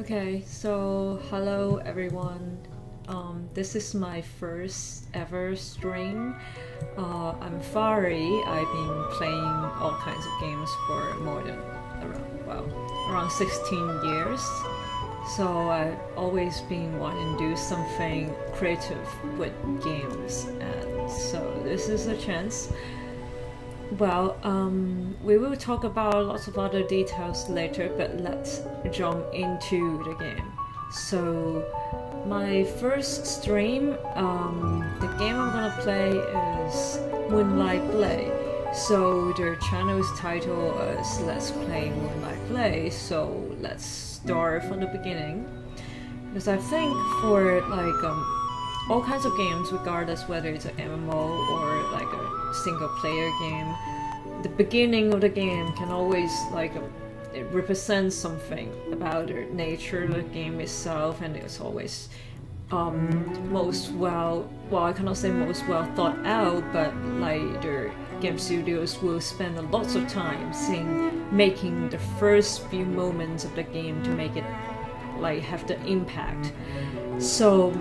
Okay, so hello everyone. This is my first ever stream. I'm Fari. I've been playing all kinds of games for more than around 16 years. So I've always been wanting to do something creative with games, and so this is a chance. Well, we will talk about lots of other details later, but let's jump into the game. So, my first stream, the game I'm gonna play is Moonlight Blade. So the channel's title is Let's Play Moonlight Blade, so let's start from the beginning. Because I think for all kinds of games, regardless whether it's an MMO or like a single player game, the beginning of the game can always it represents something about the nature of the game itself, and it's always I cannot say most well thought out, but like the game studios will spend lots of time making the first few moments of the game to make it have the impact. So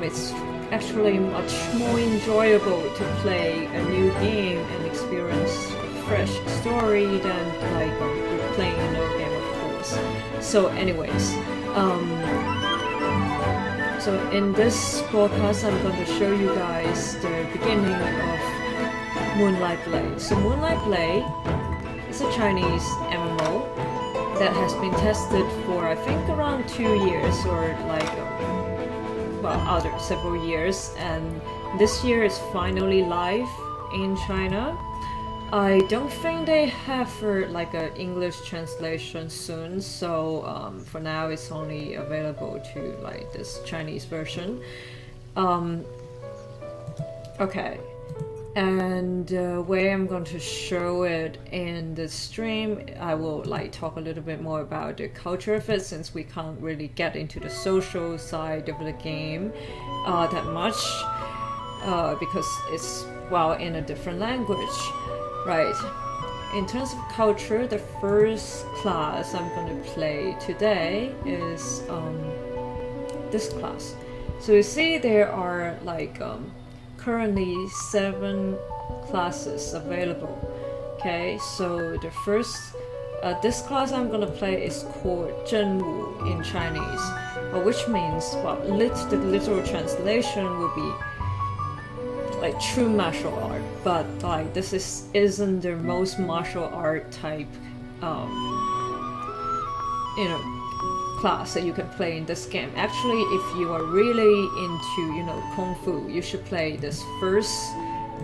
it's actually much more enjoyable to play a new game and experience a fresh story than playing an old game, of course. So anyways, so in this broadcast I'm going to show you guys the beginning of Moonlight Blade. So Moonlight Blade is a Chinese MMO that has been tested for I think around 2 years or other several years, and this year it's finally live in China. I don't think they have an English translation soon, so for now it's only available to this Chinese version. Okay, and where I'm going to show it in the stream, I will talk a little bit more about the culture of it, since we can't really get into the social side of the game that much because it's in a different language, right? In terms of culture, the first class I'm going to play today is this class. So you see there are currently 7 classes available. Okay, so the first this class I'm gonna play is called Zhenwu in Chinese, which means the literal translation will be true martial art, but this isn't the most martial art type class that you can play in this game. Actually, if you are really into kung fu, you should play this first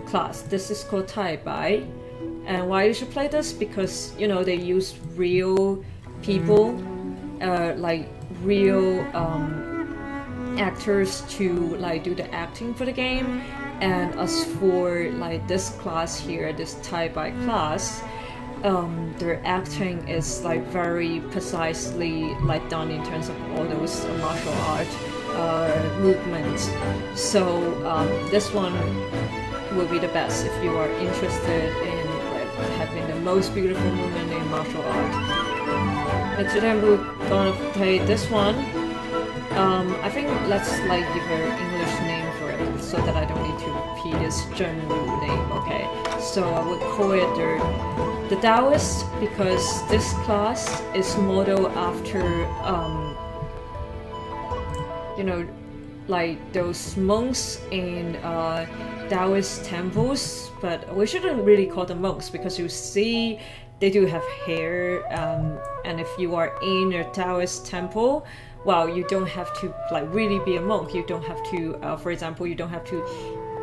class. This is called Tai Bai. And why you should play this? Because they use real people, real actors to do the acting for the game. And as for this class here, this Tai Bai class, their acting is very precisely done in terms of all those martial art movements. So this one will be the best if you are interested in having the most beautiful movement in martial art. And today we're gonna play this one. I think let's give an English name for it so that I don't need to repeat this Zhenwu name. Okay, so I would call it the Taoists, because this class is modeled after those monks in Taoist temples, but we shouldn't really call them monks because you see they do have hair, and if you are in a Taoist temple, you don't have to really be a monk. You don't have to, for example, you don't have to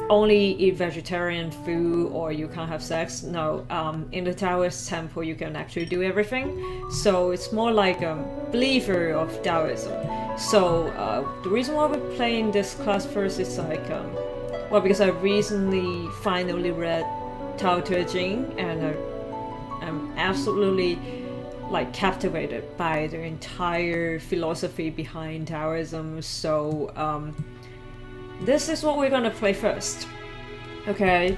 only eat vegetarian food, or you can't have sex. No, in the Taoist temple you can actually do everything. So it's more like a believer of Taoism. So the reason why we're playing this class first is because I recently finally read Tao Te Ching, and I'm absolutely captivated by the entire philosophy behind Taoism. So this is what we're gonna play first. Okay,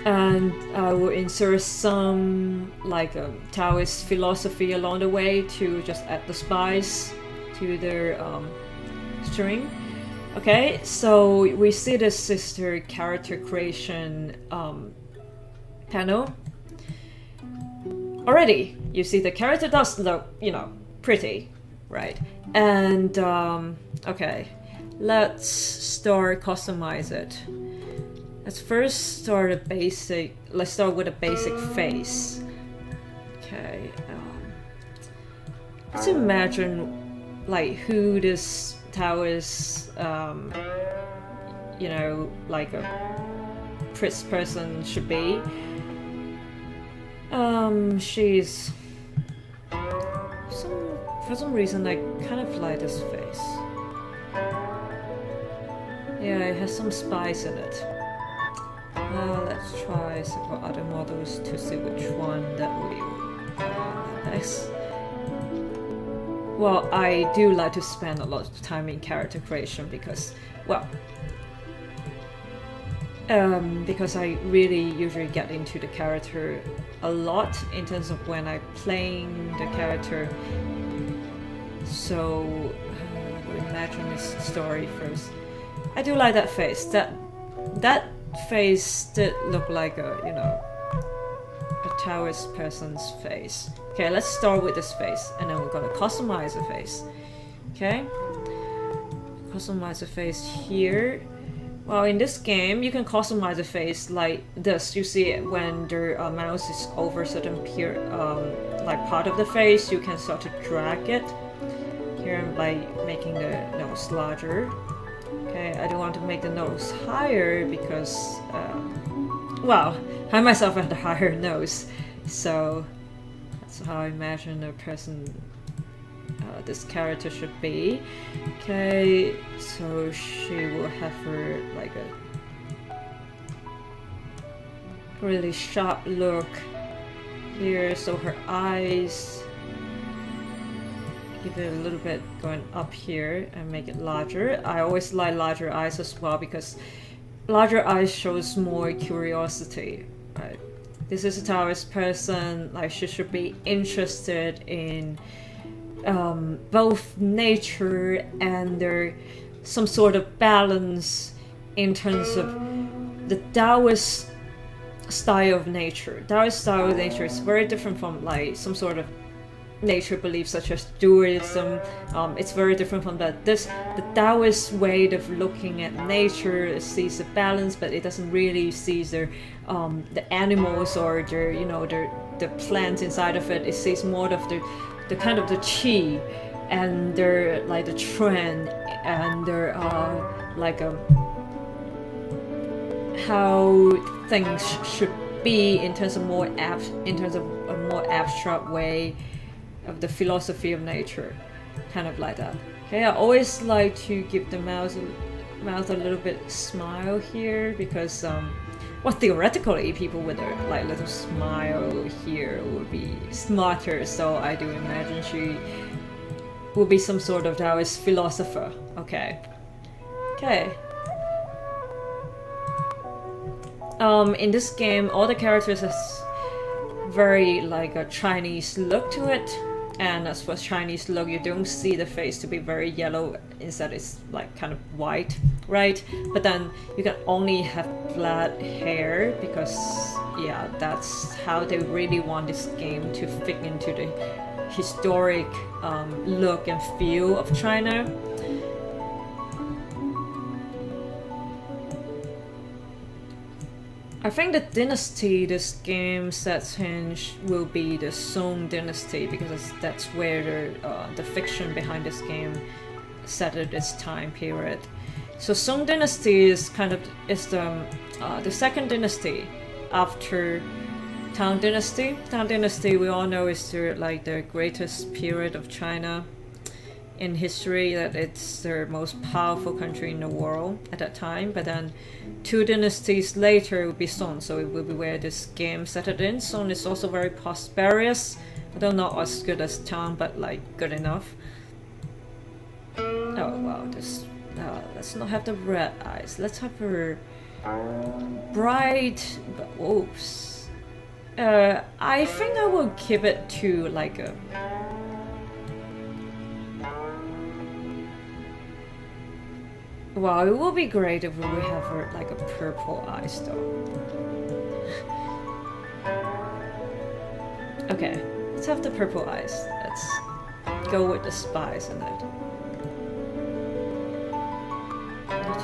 and I will insert some like Taoist philosophy along the way to just add the spice to their string. Okay, so we see the sister character creation panel. Already, you see the character does look, you know, pretty, right? And okay, let's start customize it. Let's first start a basic. Let's start with a basic face. Okay. Let's imagine like who this Taoist, you know, like a priest person should be. She's for some reason I kind of like this face. Yeah, it has some spice in it. Let's try several other models to see which one that we next. Well, I do like to spend a lot of time in character creation because, well, because I really usually get into the character a lot in terms of when I'm playing the character. So, we'll imagine this story first. I do like that face. That face did look like a, you know, a Taoist person's face. Okay, let's start with this face, and then we're gonna customize the face. Okay, customize the face here. Well, in this game, you can customize the face like this. You see it when the mouse is over certain like part of the face, you can start to drag it. Here I'm like making the nose larger. Okay, I don't want to make the nose higher because, well, I myself have the higher nose, so that's how I imagine a person, this character should be. Okay, so she will have her like a really sharp look here, so her eyes, give it a little bit going up here and make it larger. I always like larger eyes as well because larger eyes shows more curiosity, right? This is a Taoist person, like she should be interested in both nature and there some sort of balance in terms of the Taoist style of nature. Taoist style of nature is very different from like some sort of nature beliefs such as dualism. It's very different from that. The Taoist way of looking at nature sees the balance, but it doesn't really see the animals or the, you know, the plants inside of it. It sees more of the kind of the chi and the like the trend and the like how things should be in terms of a more abstract way of the philosophy of nature, kind of like that. Okay, I always like to give the mouth a little bit smile here because, well, theoretically, people with a like little smile here would be smarter. So I do imagine she will be some sort of Taoist philosopher. Okay. In this game, all the characters has very like a Chinese look to it. And as for Chinese look, you don't see the face to be very yellow, instead it's like kind of white, right? But then you can only have black hair because, yeah, that's how they really want this game to fit into the historic look and feel of China. I think the dynasty this game sets in will be the Song dynasty because that's where the fiction behind this game set at this time period. So Song dynasty is kind of the second dynasty after Tang dynasty. Tang dynasty we all know is the greatest period of China in history, that it's the most powerful country in the world at that time. But then 2 dynasties later it will be Song, so it will be where this game set it in. Song is also very prosperous, although not as good as Tang, but like good enough. Oh wow, this let's not have the red eyes. Let's have her bright, but oops. I think I will keep it to like a... Wow, it would be great if we have like a purple eyes though. Okay, let's have the purple eyes. Let's go with the spice in it.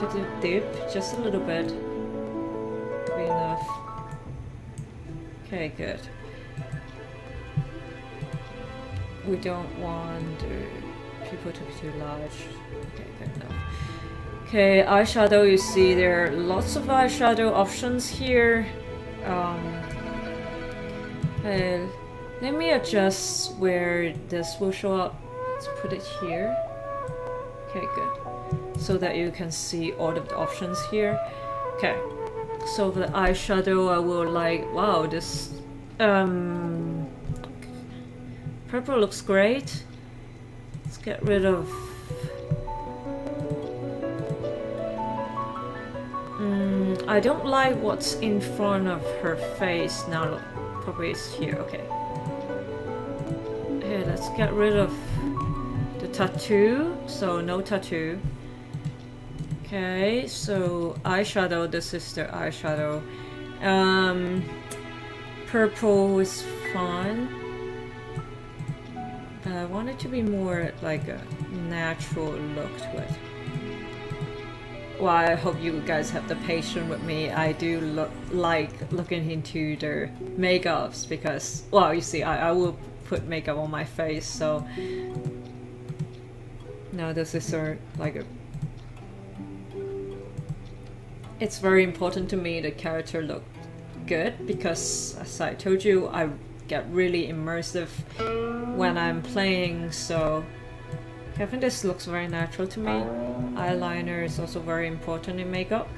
To the dip, just a little bit. Be enough. Okay, good. We don't want people to be too large. Okay, good enough. Okay, eyeshadow, you see there are lots of eyeshadow options here. Let me adjust where this will show up. Let's put it here. Okay, good. So that you can see all of the options here. Okay, so for the eyeshadow I will like, wow, this purple looks great. Let's get rid of I don't like what's in front of her face now. Look, probably it's here. Okay, okay, let's get rid of the tattoo, so no tattoo. Okay, so eyeshadow, this is the eyeshadow. Purple is fun. But I want it to be more like a natural look to it. Well, I hope you guys have the patience with me. I do like looking into their makeups because, well, you see, I will put makeup on my face, so... No, this is like a... It's very important to me the character look good because, as I told you, I get really immersive when I'm playing, so I think this looks very natural to me. Eyeliner is also very important in makeup.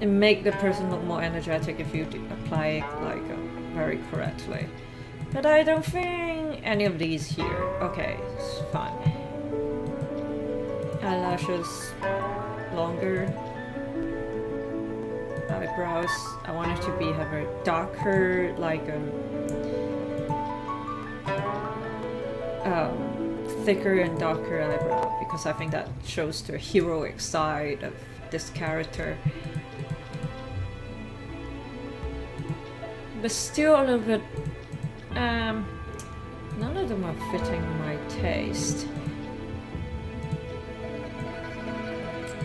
It makes the person look more energetic if you apply it like very correctly. But I don't think any of these here. Okay, it's fine. Eyelashes longer. Eyebrows, I want it to be have a darker, like thicker and darker eyebrow because I think that shows the heroic side of this character. But still a little bit. None of them are fitting my taste.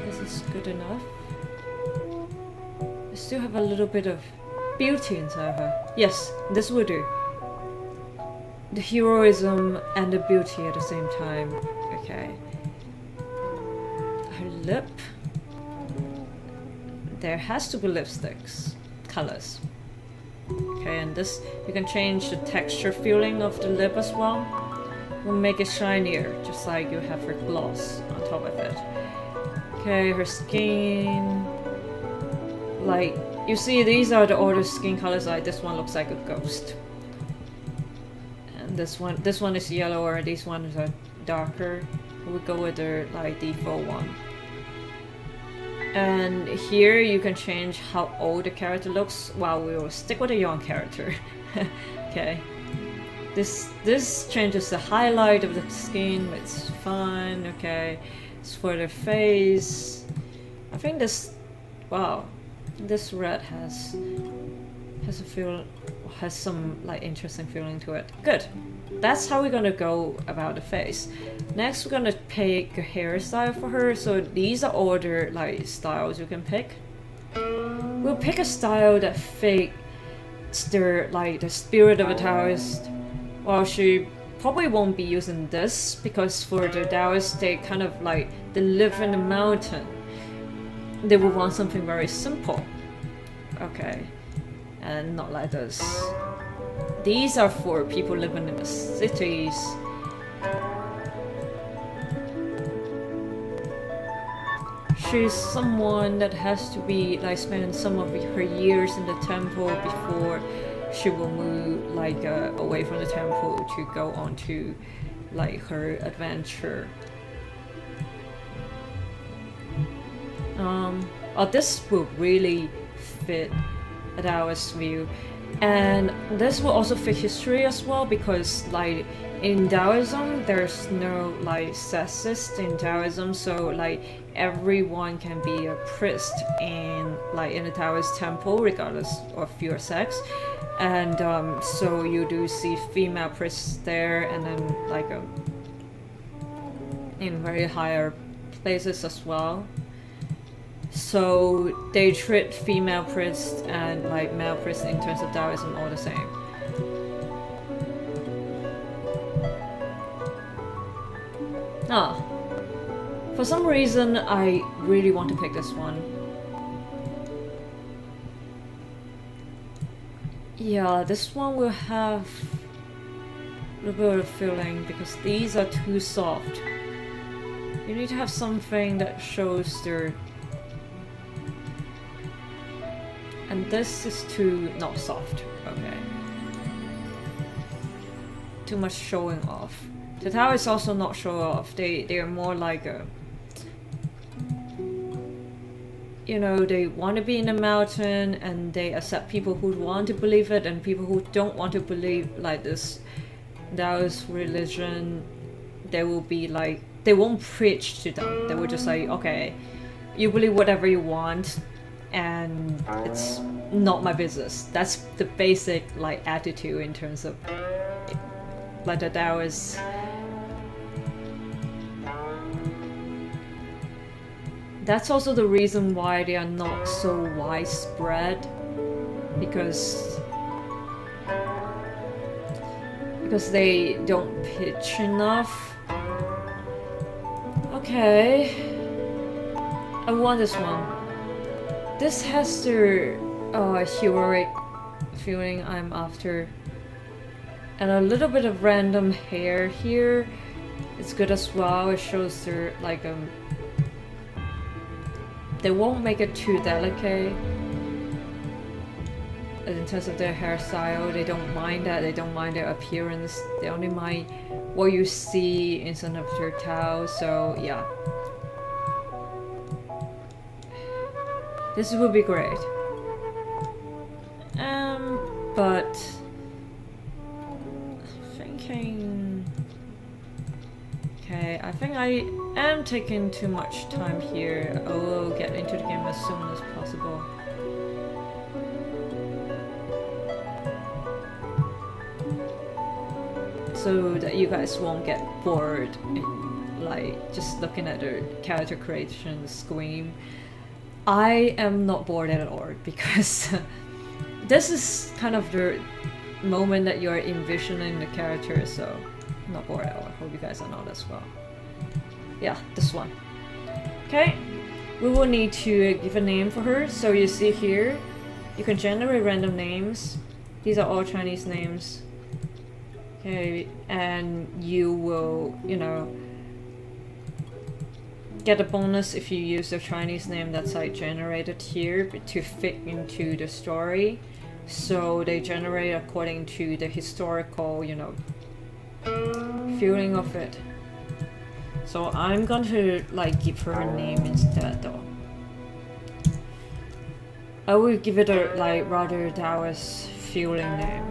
This is good enough. I still have a little bit of beauty inside her. Yes, this will do. The heroism and the beauty at the same time. Okay. Her lip. There has to be lipsticks. Colors. Okay, and this, you can change the texture feeling of the lip as well. We'll make it shinier, just like you have her gloss on top of it. Okay, her skin. Like, you see, these are the older skin colors. Like, this one looks like a ghost. And this one is yellower, these ones are darker. We'll go with the, like, default one. And here you can change how old the character looks. Well, we will stick with a young character. Okay. This changes the highlight of the skin. It's fun. Okay. It's for the face. I think this, wow, this red has a feel, has some like interesting feeling to it. Good. That's how we're gonna go about the face. Next, we're gonna pick a hairstyle for her. So these are all the like styles you can pick. We'll pick a style that fits the spirit of a Taoist. Well, she probably won't be using this because for the Taoists, they kind of like they live in the mountain. They will want something very simple. Okay, and not like this. These are for people living in the cities. She's someone that has to be like spend some of her years in the temple before she will move like away from the temple to go on to like her adventure. This will really fit a Taoist view, and this will also fit history as well, because like in Taoism there's no like sexist in Taoism, so like everyone can be a priest in a Taoist temple regardless of your sex. And so you do see female priests there, and then like in very higher places as well. So they treat female priests and like male priests in terms of Taoism all the same. For some reason I really want to pick this one. Yeah, this one will have a little bit of feeling because these are too soft. You need to have something that shows their... And this is too not soft, okay. Too much showing off. The Tao is also not show off. They are more like a... You know, they want to be in the mountain and they accept people who want to believe it and people who don't want to believe like this Taoist religion. They will be like, they won't preach to them. They will just say, okay, you believe whatever you want and it's not my business. That's the basic like attitude in terms of like the Taoist. That's also the reason why they are not so widespread, because they don't pitch enough. Okay, I want this one. This has the heroic feeling I'm after, and a little bit of random hair here. It's good as well. It shows their like they won't make it too delicate in terms of their hairstyle. They don't mind that. They don't mind their appearance. They only mind what you see in front of their Tao. So yeah, this would be great. But thinking. Okay, I think I am taking too much time here. I will get into the game as soon as possible. So that you guys won't get bored in, like, just looking at the character creation screen. I am not bored at all because this is kind of the moment that you're envisioning the character, so not bored at all. I hope you guys are not as well. Yeah, this one. Okay, we will need to give a name for her. So you see here, you can generate random names. These are all Chinese names. Okay, and you will, you know, get a bonus if you use a Chinese name that's like generated here to fit into the story. So they generate according to the historical, you know, feeling of it. So I'm going to like give her a name instead though. I will give it a like rather Taoist feeling name.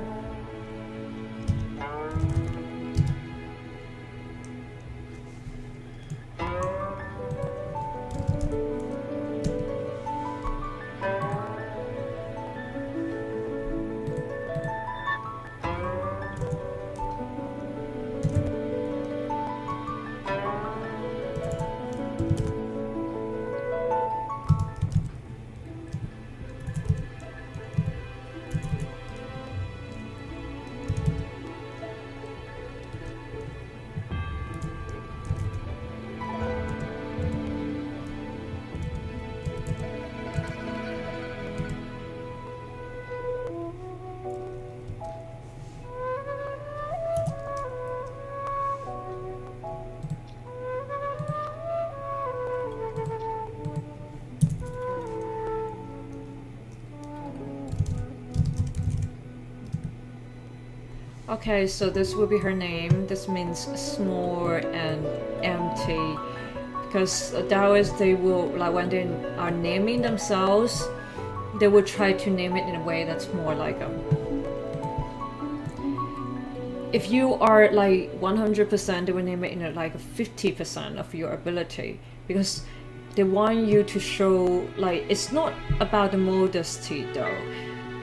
Okay, so this will be her name. This means small and empty. because Taoists, they will, like when they are naming themselves, they will try to name it in a way that's more like if you are like 100%, they will name it in like 50% of your ability, because they want you to show, like, it's not about the modesty though.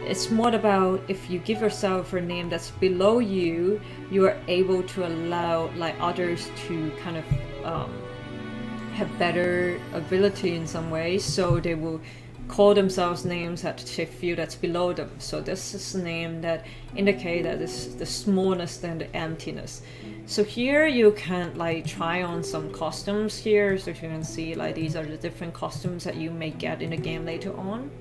It's more about if you give yourself a name that's below you, you are able to allow like others to kind of have better ability in some way, so they will call themselves names that they feel that's below them. So this is a name that indicate that this is the smallness and the emptiness. So here you can like try on some costumes here, so you can see like these are the different costumes that you may get in the game later on.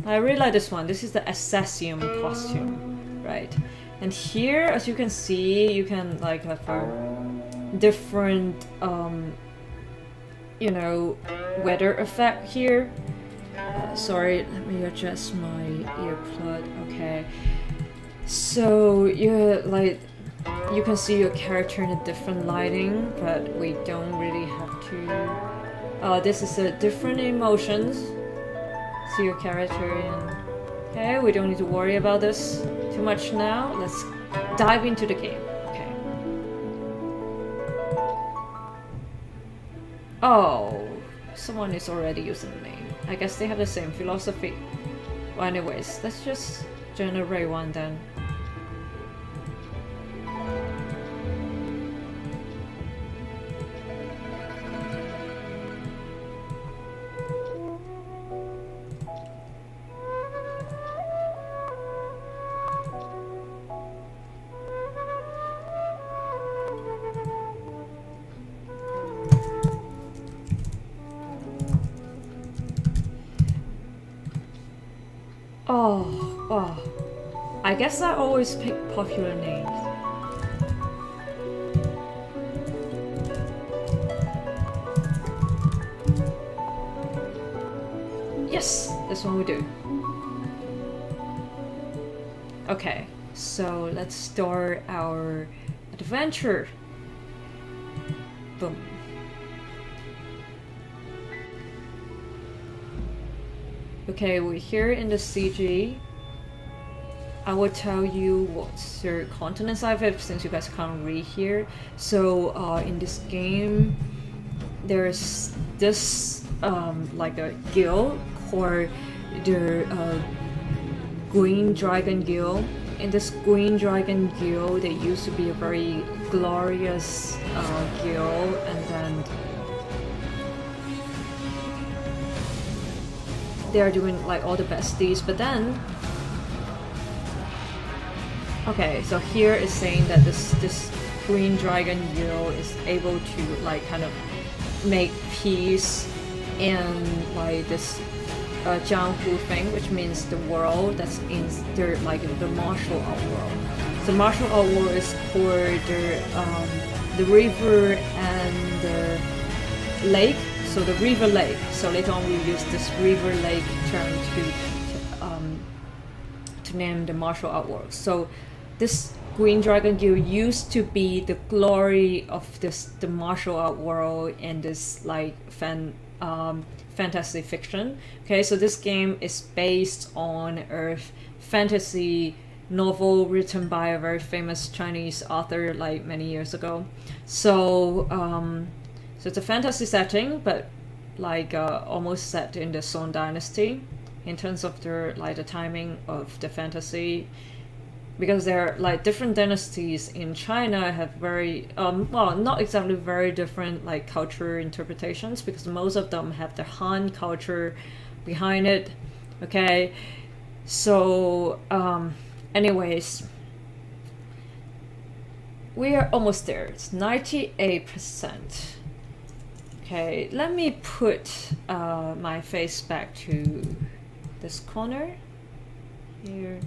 I really like this one. This is the Assassin costume, right? And here, as you can see, you can like have a different you know, weather effect here. Sorry, let me adjust my earplug. Okay, so you're like, you can see your character in a different lighting, but we don't really have to. This is a different emotions. See your character in. Okay, we don't need to worry about this too much now. Let's dive into the game. Okay. Oh, someone is already using the name. I guess they have the same philosophy. Well, anyways, let's just generate one then. Oh, I guess I always pick popular names. Yes, this one we do. Okay, so let's start our adventure. Boom. Okay, we're here in the CG. I will tell you what's your continents of it, since you guys can't read here. So in this game, there's this like a guild called the Green Dragon Guild. In this Green Dragon Guild, they used to be a very glorious guild, and then they are doing like all the best deeds, but then okay, so here is saying that this Green Dragon Guild is able to like kind of make peace in like this Zhenwu thing, which means the world that's in the like the martial art world. So martial art world is for the river and the lake. So the river lake. So later on we use this river lake term to name the martial art world. So this Green Dragon Guild used to be the glory of the martial art world and this like fantasy fiction. Okay, so this game is based on a fantasy novel written by a very famous Chinese author like many years ago. So so it's a fantasy setting, but like almost set in the Song Dynasty in terms of the like the timing of the fantasy, because there are like different dynasties in China have very well, not exactly very different like culture interpretations, because most of them have the Han culture behind it. Okay, so anyways, we are almost there. It's 98%. Okay, let me put my face back to this corner here.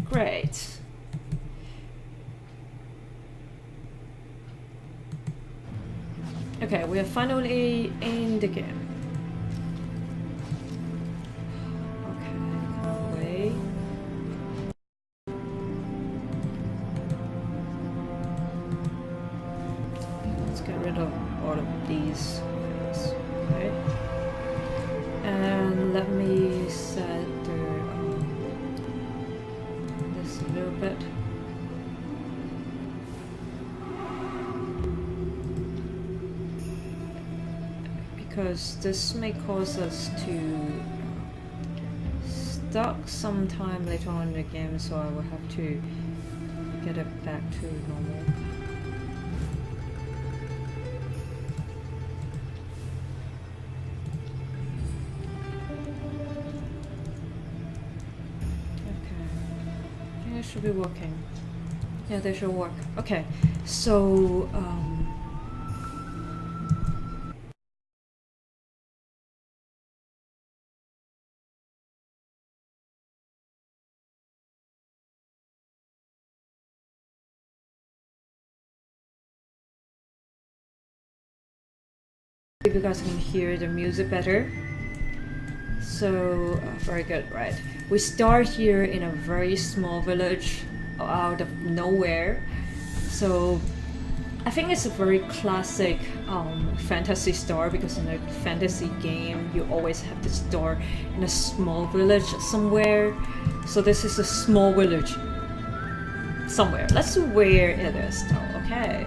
Great. Okay, we are finally in the game. Okay, wait. get rid of all of these things. Okay. And let me set this a little bit. Because this may cause us to stuck sometime later on in the game, so I will have to get it back to normal. Okay, I think it should be working. Yeah, they should work. Okay, so if you guys can hear the music better. So, very good, right. We start here in a very small village out of nowhere. So, I think it's a very classic fantasy start, because in a fantasy game, you always have to start in a small village somewhere. So this is a small village somewhere. Let's see where it is though, okay.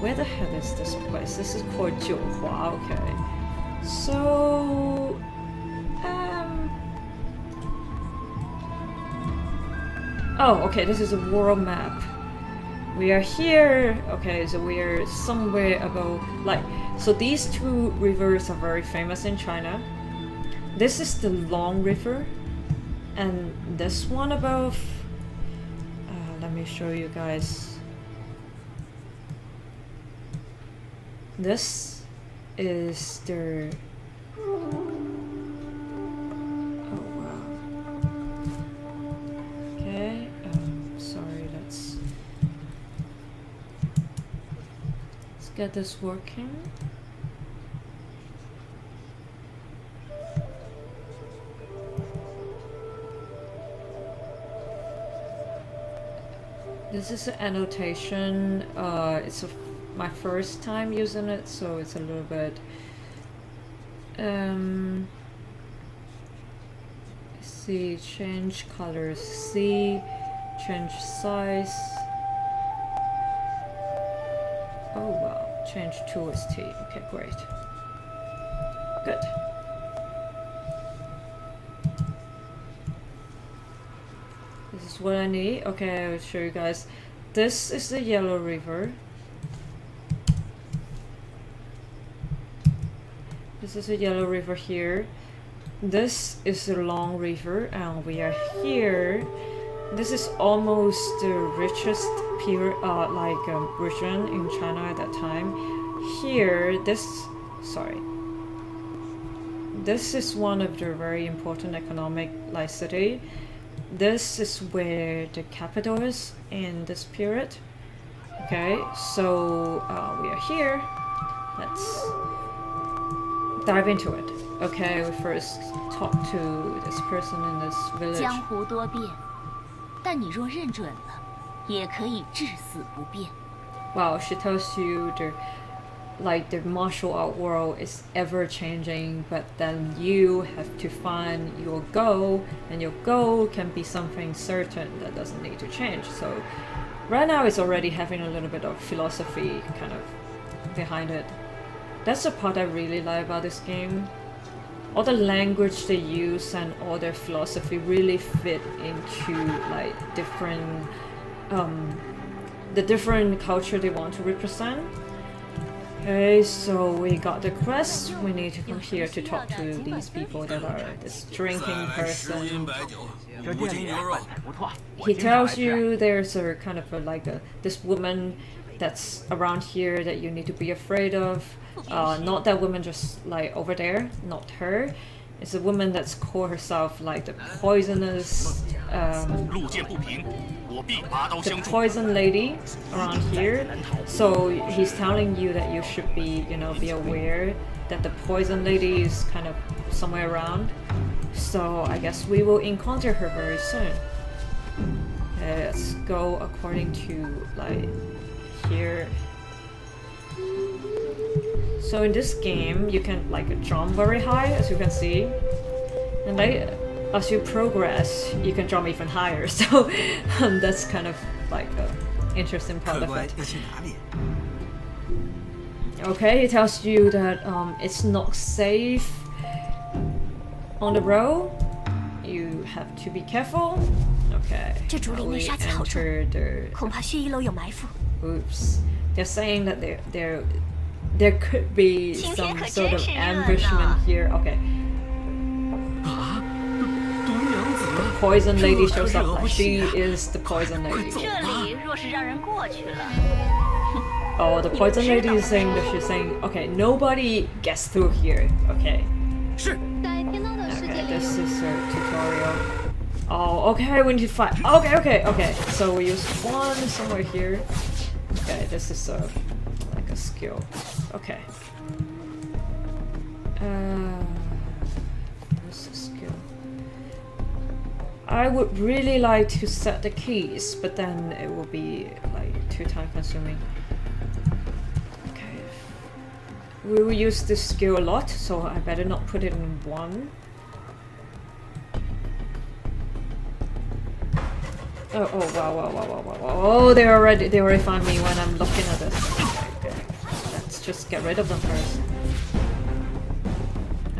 Where the hell is this place? This is called Zhenwu, okay. So, oh, okay, this is a world map. We are here, okay, so we are somewhere about, like, so these two rivers are very famous in China. This is the Long River, and this one above, let me show you guys. This is the... Oh wow. Okay, sorry, let's get this working. This is an annotation. It's my first time using it, so it's a little bit see, change colors, C, change size. Oh wow, change to is T. Okay, great. Good. This is what I need. Okay, I will show you guys. This is the Yellow River. This is a Yellow River here. This is the Long River, and we are here. This is almost the richest region in China at that time. Here, this is one of the very important economic city. This is where the capital is in this period. Okay, so we are here. Let's dive into it. Okay, we first talk to this person in this village. 江湖多变，但你若认准了，也可以至死不变。 Wow, she tells you the martial art world is ever changing, but then you have to find your goal, and your goal can be something certain that doesn't need to change. So right now it's already having a little bit of philosophy kind of behind it. That's the part I really like about this game. All the language they use and all their philosophy really fit into like different the different culture they want to represent. Okay, so we got the quest. We need to come here to talk to these people that are this drinking person. He tells you there's a kind of this woman that's around here that you need to be afraid of. Not that woman just like over there, not her. It's a woman that's called herself like the poisonous, the poison lady around here. So he's telling you that you should be, be aware that the poison lady is kind of somewhere around. So I guess we will encounter her very soon. Let's go according to like here. So in this game, you can like jump very high, as you can see, and as you progress, you can jump even higher. So that's kind of like an interesting part of it. Okay, it tells you that it's not safe on the road. You have to be careful. Okay. We enter the. Oops. They're saying that there could be some sort of ambushment here. Okay. The poison lady shows up. She is the poison lady. Oh, the poison lady is saying that she's saying, okay, nobody gets through here. Okay. Okay, this is her tutorial. Oh, okay, we need to fight. Okay. So we use one somewhere here. Okay, this is like a skill. Okay. This is skill. I would really like to set the keys, but then it will be like too time consuming. Okay. We will use this skill a lot, so I better not put it in one. Wow. Oh, they already find me when I'm looking at this. Okay. Let's just get rid of them first.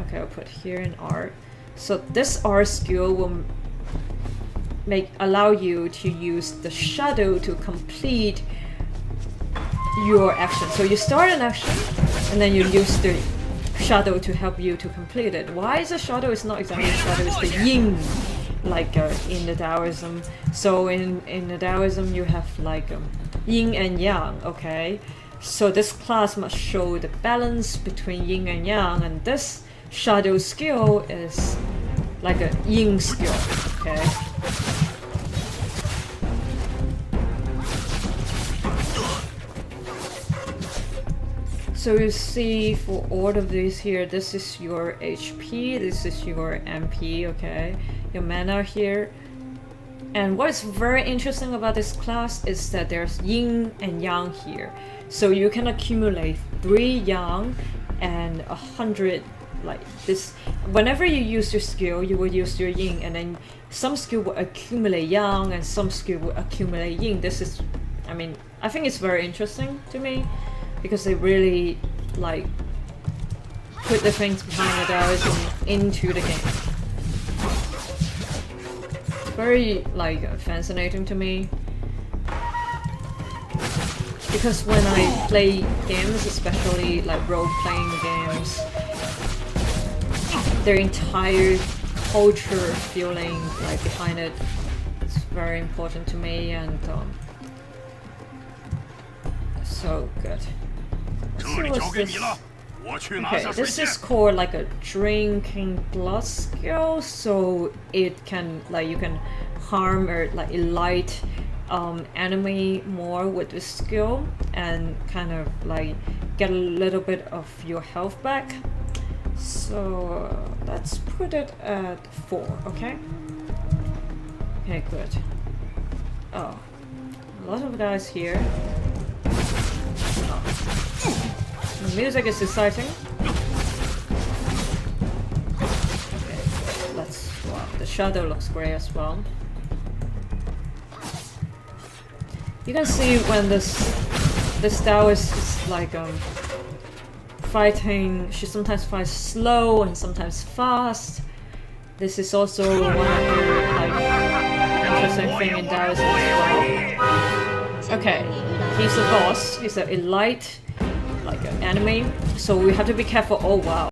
Okay, I'll put here in R. So this R skill will allow you to use the shadow to complete your action. So you start an action and then you use the shadow to help you to complete it. Why is the shadow? It's not exactly the shadow, it's the yin, like in the Taoism. So in the Taoism you have like yin and yang, okay? So this class must show the balance between yin and yang, and this shadow skill is like a yin skill, okay? So you see for all of these here, this is your HP, this is your MP, okay? Your mana here. And what's very interesting about this class is that there's yin and yang here. So you can accumulate 3 yang and 100 like this. Whenever you use your skill, you will use your yin, and then some skill will accumulate yang and some skill will accumulate yin. This is, I mean, I think it's very interesting to me because they really like put the things behind the Taoism into the game. It's very like fascinating to me because when I play games, especially like role-playing games, their entire culture feeling like behind it is very important to me, and so good. Okay, this is called like a drinking blood skill, so it can like you can harm or like elite enemy more with this skill and kind of like get a little bit of your health back. So let's put it at 4, okay? Okay, good. Oh, a lot of guys here. Oh. The music is exciting. Okay, let's. Wow, the shadow looks great as well. You can see when this Taoist is like fighting. She sometimes fights slow and sometimes fast. This is also one of the like interesting thing in Taoism as well. Okay, he's a boss. He's an elite like an enemy, so we have to be careful. Oh wow.